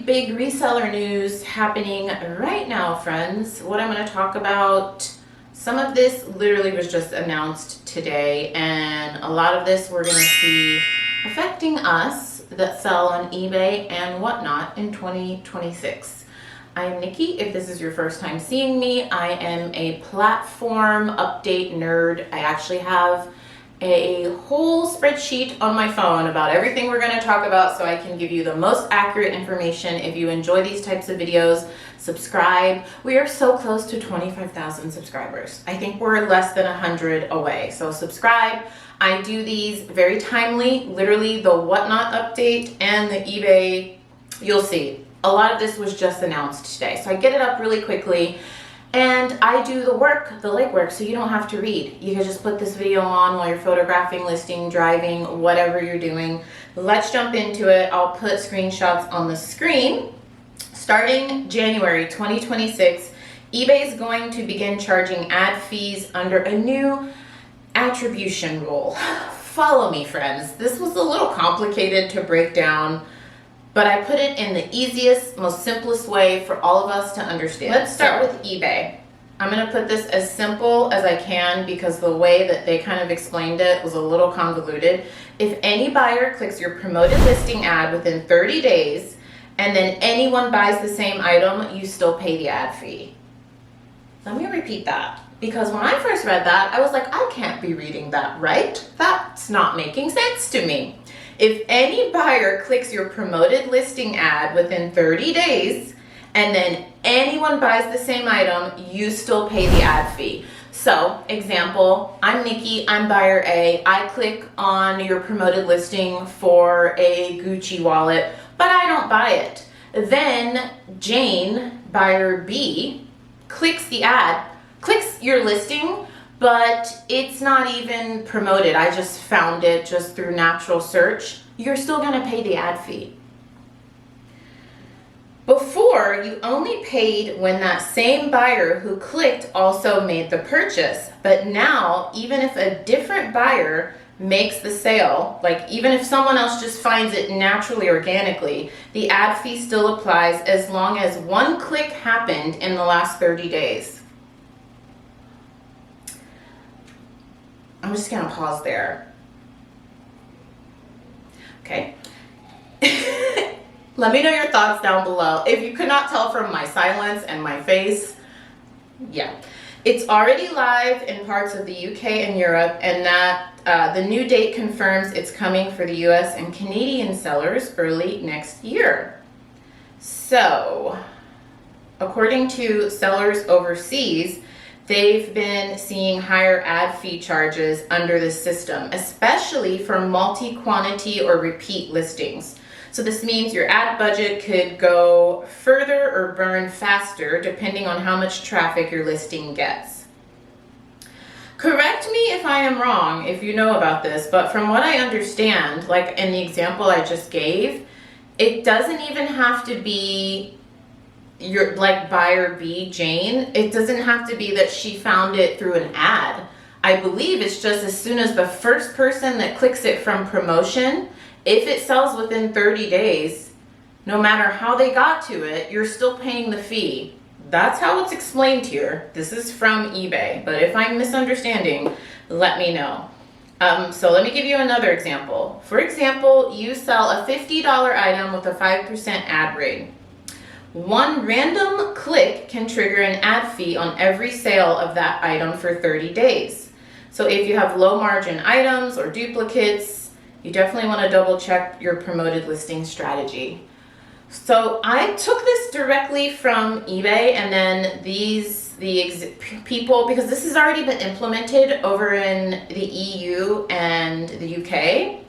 big reseller news happening right now, friends. What I'm going to talk about, some of this literally was just announced today, and a lot of this we're going to see affecting us that sell on eBay and whatnot in 2026. I am Nikki. If this is your first time seeing me, I am a platform update nerd. I actually have a whole spreadsheet on my phone about everything we're going to talk about so I can give you the most accurate information. If you enjoy these types of videos, subscribe. We are so close to 25,000 subscribers. I think we're less than 100 away. So subscribe. I do these very timely, literally the whatnot update and the eBay. You'll see. A lot of this was just announced today. So I get it up really quickly. And I do the work, the legwork, so you don't have to read. You can just put this video on while you're photographing, listing, driving, whatever you're doing. Let's jump into it. I'll put screenshots on the screen. Starting January 2026, eBay is going to begin charging ad fees under a new attribution rule. Follow me, friends. This was a little complicated to break down, but I put it in the easiest, most simplest way for all of us to understand. Let's start with eBay. I'm going to put this as simple as I can because the way that they kind of explained it was a little convoluted. If any buyer clicks your promoted listing ad within 30 days and then anyone buys the same item, you still pay the ad fee. Let me repeat that, because when I first read that, I was like, I can't be reading that right. That's not making sense to me. If any buyer clicks your promoted listing ad within 30 days and then anyone buys the same item, you still pay the ad fee. So, example, I'm Nikki, I'm buyer A. I click on your promoted listing for a Gucci wallet, but I don't buy it. Then Jane, buyer B, clicks the ad, clicks your listing, but it's not even promoted. I just found it just through natural search. You're still going to pay the ad fee. Before, you only paid when that same buyer who clicked also made the purchase. But now, even if a different buyer makes the sale, like even if someone else just finds it naturally, organically, the ad fee still applies as long as one click happened in the last 30 days. I'm just going to pause there. Okay. Let me know your thoughts down below. If you could not tell from my silence and my face, yeah. It's already live in parts of the UK and Europe, and that the new date confirms it's coming for the US and Canadian sellers early next year. So, according to sellers overseas, they've been seeing higher ad fee charges under the system, especially for multi-quantity or repeat listings. So this means your ad budget could go further or burn faster depending on how much traffic your listing gets. Correct me if I am wrong, if you know about this, but from what I understand, like in the example I just gave, it doesn't even have to be your like buyer B, Jane. It doesn't have to be that she found it through an ad. I believe it's just as soon as the first person that clicks it from promotion, if it sells within 30 days, no matter how they got to it, you're still paying the fee. That's how it's explained here. This is from eBay, but if I'm misunderstanding, let me know. So let me give you another example. For example, you sell a $50 item with a 5% ad rate. One random click can trigger an ad fee on every sale of that item for 30 days. So if you have low margin items or duplicates, you definitely want to double check your promoted listing strategy. So I took this directly from eBay, and then people, because this has already been implemented over in the EU and the UK,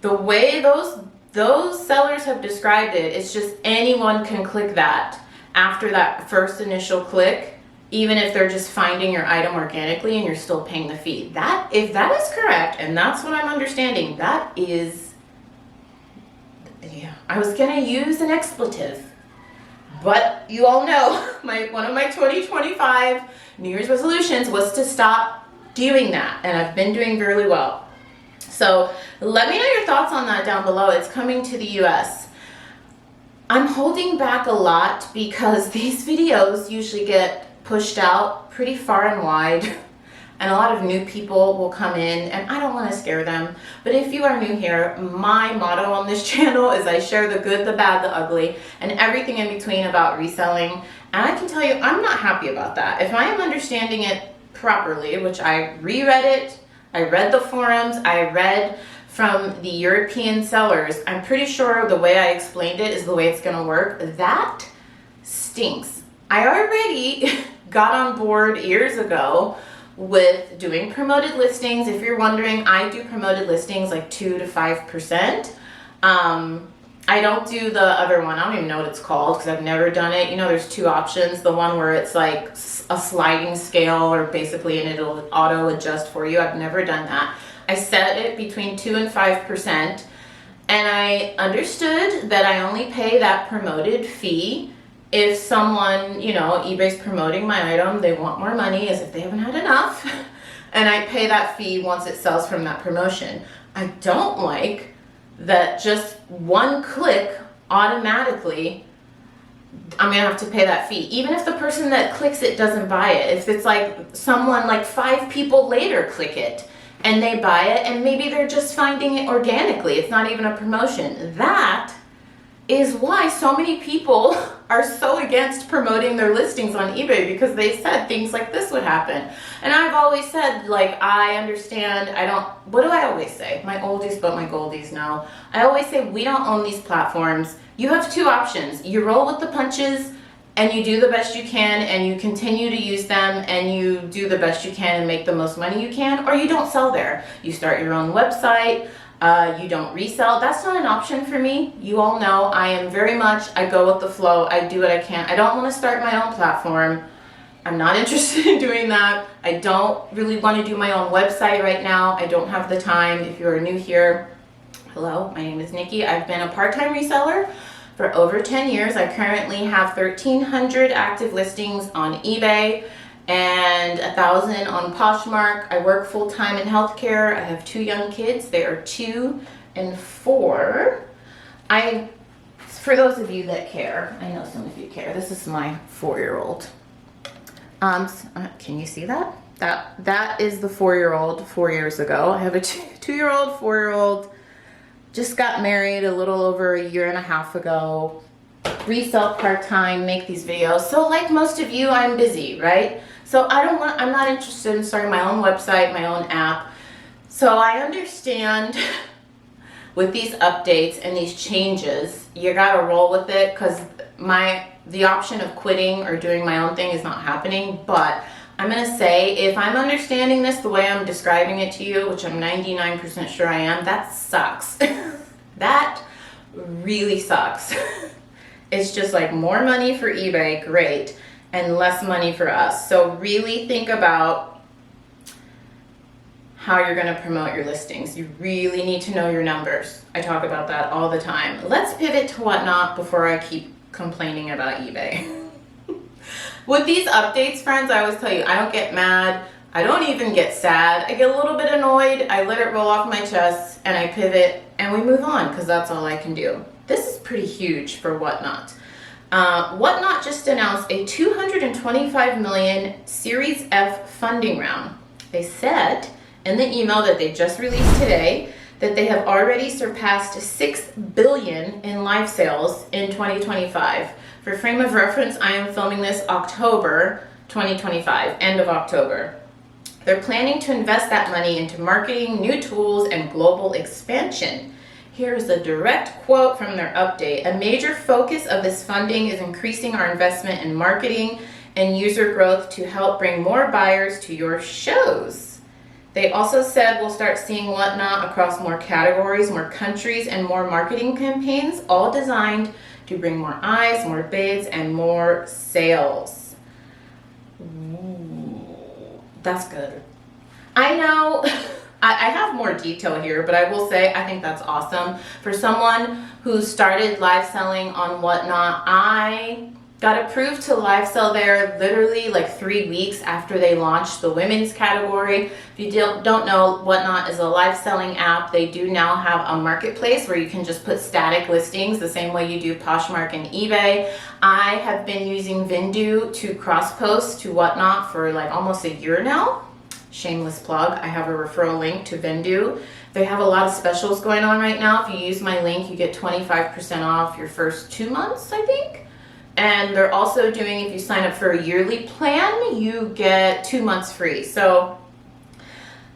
the way those sellers have described it, it's just anyone can click that after that first initial click, even if they're just finding your item organically and you're still paying the fee. That, if that is correct, and that's what I'm understanding, that is, yeah, I was gonna use an expletive, but you all know one of my 2025 New Year's resolutions was to stop doing that, and I've been doing really well. So let me know your thoughts on that down below. It's coming to the US. I'm holding back a lot because these videos usually get pushed out pretty far and wide, and a lot of new people will come in, and I don't want to scare them. But if you are new here, my motto on this channel is I share the good, the bad, the ugly, and everything in between about reselling. And I can tell you, I'm not happy about that. If I am understanding it properly, which I reread it, I read the forums, I read from the European sellers, I'm pretty sure the way I explained it is the way it's gonna work. That stinks. I already got on board years ago with doing promoted listings. If you're wondering, I do promoted listings like 2 to 5%. I don't do the other one. I don't even know what it's called because I've never done it. You know, there's two options. The one where it's like a sliding scale, or basically, and it'll auto adjust for you. I've never done that. I set it between 2 and 5%, and I understood that I only pay that promoted fee if someone, you know, eBay's promoting my item, they want more money as if they haven't had enough, and I pay that fee once it sells from that promotion. I don't like that just one click automatically I'm gonna have to pay that fee, even if the person that clicks it doesn't buy it. If it's like someone, like 5 people later click it and they buy it, and maybe they're just finding it organically, it's not even a promotion. That is why so many people are so against promoting their listings on eBay, because they said things like this would happen. And I've always said, like, I understand, what do I always say? My oldies but my goldies know. I always say we don't own these platforms. You have 2 options. You roll with the punches and you do the best you can, and you continue to use them, and you do the best you can and make the most money you can, or you don't sell there. You start your own website. You don't resell. That's not an option for me. You all know I am very much, I go with the flow. I do what I can. I don't want to start my own platform. I'm not interested in doing that. I don't really want to do my own website right now. I don't have the time. If you are new here, hello, my name is Nikki. I've been a part-time reseller for over 10 years. I currently have 1,300 active listings on eBay and 1,000 on Poshmark. I work full-time in healthcare. I have 2 young kids. They are 2 and 4. For those of you that care, I know some of you care. This is my 4-year-old. Can you see that? That is the 4-year-old 4 years ago. I have a 2-year-old, 4-year-old. Just got married a little over a year and a half ago. Resell part-time, make these videos. So like most of you, I'm busy, right? So I'm not interested in starting my own website, my own app. So I understand with these updates and these changes, you gotta roll with it, because the option of quitting or doing my own thing is not happening. But I'm gonna say, if I'm understanding this the way I'm describing it to you, which I'm 99% sure I am, that sucks. That really sucks. It's just like more money for eBay, great, and less money for us. So really think about how you're gonna promote your listings. You really need to know your numbers. I talk about that all the time. Let's pivot to Whatnot before I keep complaining about eBay. With these updates, friends, I always tell you, I don't get mad. I don't even get sad. I get a little bit annoyed. I let it roll off my chest, and I pivot, and we move on, because that's all I can do. This is pretty huge for Whatnot. Whatnot just announced a $225 million Series F funding round. They said in the email that they just released today that they have already surpassed $6 billion in live sales in 2025. For frame of reference, I am filming this October 2025, end of October. They're planning to invest that money into marketing, new tools, and global expansion. Here's a direct quote from their update. A major focus of this funding is increasing our investment in marketing and user growth to help bring more buyers to your shows. They also said we'll start seeing Whatnot across more categories, more countries, and more marketing campaigns, all designed to bring more eyes, more bids, and more sales. Ooh, that's good. I know I have more detail here, but I will say I think that's awesome. For someone who started live selling on Whatnot, I Got approved to live sell there literally like 3 weeks after they launched the women's category. If you don't know, Whatnot is a live selling app. They do now have a marketplace where you can just put static listings the same way you do Poshmark and eBay. I have been using Vindu to cross post to Whatnot for like almost a year now. Shameless plug. I have a referral link to Vindu. They have a lot of specials going on right now. If you use my link, you get 25% off your first 2 months, I think. And they're also doing, if you sign up for a yearly plan, you get 2 months free. So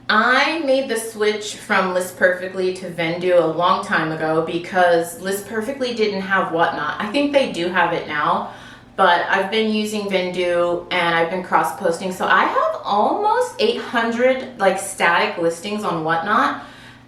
I made the switch from List Perfectly to Vindu a long time ago because List Perfectly didn't have Whatnot. I think they do have it now, but I've been using Vindu and I've been cross-posting. So I have almost 800 like static listings on Whatnot.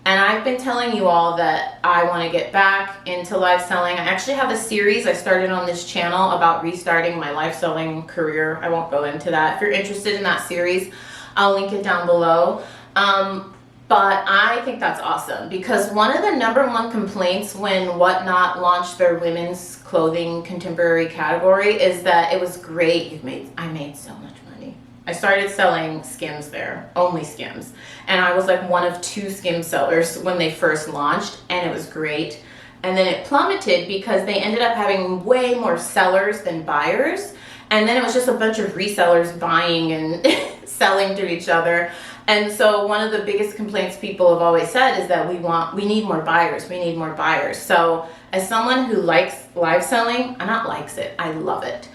And I've been telling you all that I want to get back into live selling. I actually have a series I started on this channel about restarting my live selling career. I won't go into that. If you're interested in that series, I'll link it down below. But I think that's awesome because one of the #1 complaints when Whatnot launched their women's clothing contemporary category is that it was great. I made so much money. I started selling Skims there, only Skims. And I was like one of 2 Skim sellers when they first launched, and it was great. And then it plummeted because they ended up having way more sellers than buyers. And then it was just a bunch of resellers buying and selling to each other. And so one of the biggest complaints people have always said is that we need more buyers. We need more buyers. So as someone who likes live selling, I love it.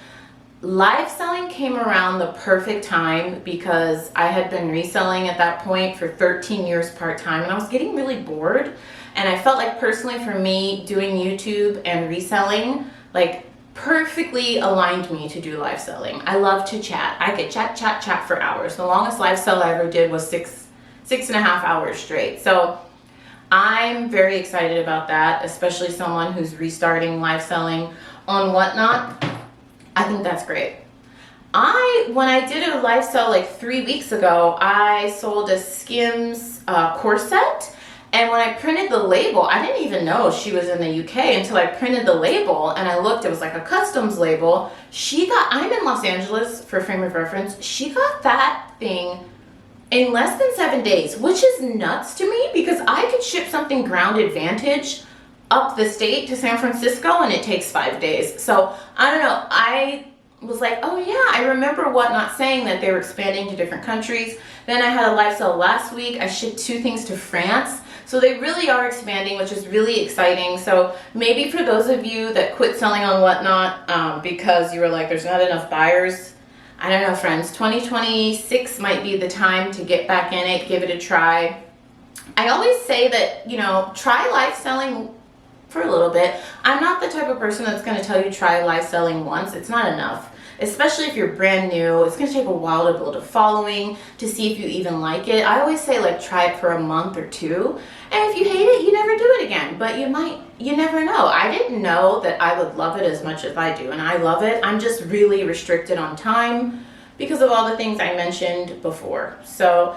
Live selling came around the perfect time because I had been reselling at that point for 13 years part-time and I was getting really bored. And I felt like personally for me, doing YouTube and reselling like perfectly aligned me to do live selling. I love to chat. I could chat for hours. The longest live sell I ever did was six and a half hours straight. So I'm very excited about that, especially someone who's restarting live selling on Whatnot. I think that's great. When I did a live sell like 3 weeks ago, I sold a Skims corset. And when I printed the label, I didn't even know she was in the UK until I printed the label and I looked, it was like a customs label. I'm in Los Angeles for frame of reference. She got that thing in less than 7 days, which is nuts to me because I could ship something ground advantage up the state to San Francisco and it takes 5 days. So I don't know, I was like, oh yeah, I remember Whatnot saying that they were expanding to different countries. Then I had a live sell last week. I shipped 2 things to France. So they really are expanding, which is really exciting. So maybe for those of you that quit selling on Whatnot because you were like, there's not enough buyers, I don't know, friends, 2026 might be the time to get back in it, give it a try. I always say that, try live selling for a little bit. I'm not the type of person that's going to tell you try live selling once. It's not enough. Especially if you're brand new, it's going to take a while to build a following, to see if you even like it. I always say like try it for a month or 2. And if you hate it, you never do it again. But you never know. I didn't know that I would love it as much as I do. And I love it. I'm just really restricted on time because of all the things I mentioned before. So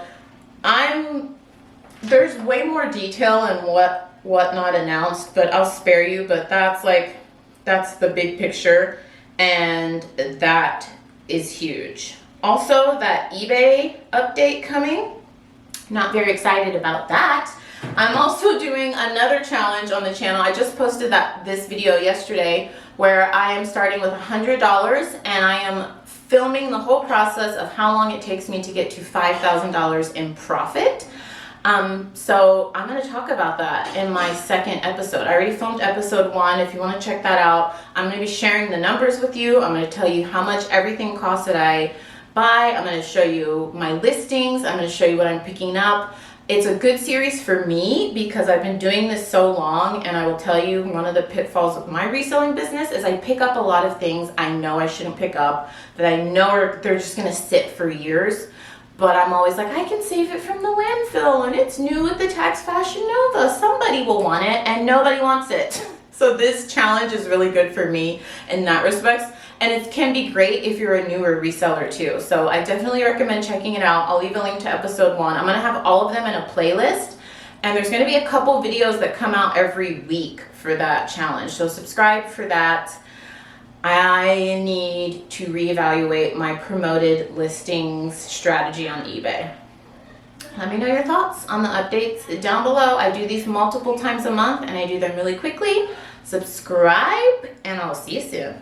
there's way more detail in Whatnot announced, but I'll spare you. But that's the big picture. And that is huge. Also, that eBay update coming, not very excited about that. I'm also doing another challenge on the channel. I just posted this video yesterday where I am starting with $100 and I am filming the whole process of how long it takes me to get to $5,000 in profit. So I'm going to talk about that in my second episode. I already filmed episode 1. If you want to check that out, I'm going to be sharing the numbers with you. I'm going to tell you how much everything costs that I buy. I'm going to show you my listings. I'm going to show you what I'm picking up. It's a good series for me because I've been doing this so long, and I will tell you one of the pitfalls of my reselling business is I pick up a lot of things I know I shouldn't pick up, that I know they're just going to sit for years. But I'm always like, I can save it from the landfill and it's new at the Tax Fashion Nova. Somebody will want it and nobody wants it. So this challenge is really good for me in that respect. And it can be great if you're a newer reseller too. So I definitely recommend checking it out. I'll leave a link to episode 1. I'm going to have all of them in a playlist. And there's going to be a couple videos that come out every week for that challenge. So subscribe for that. I need to reevaluate my promoted listings strategy on eBay. Let me know your thoughts on the updates down below. I do these multiple times a month and I do them really quickly. Subscribe and I'll see you soon.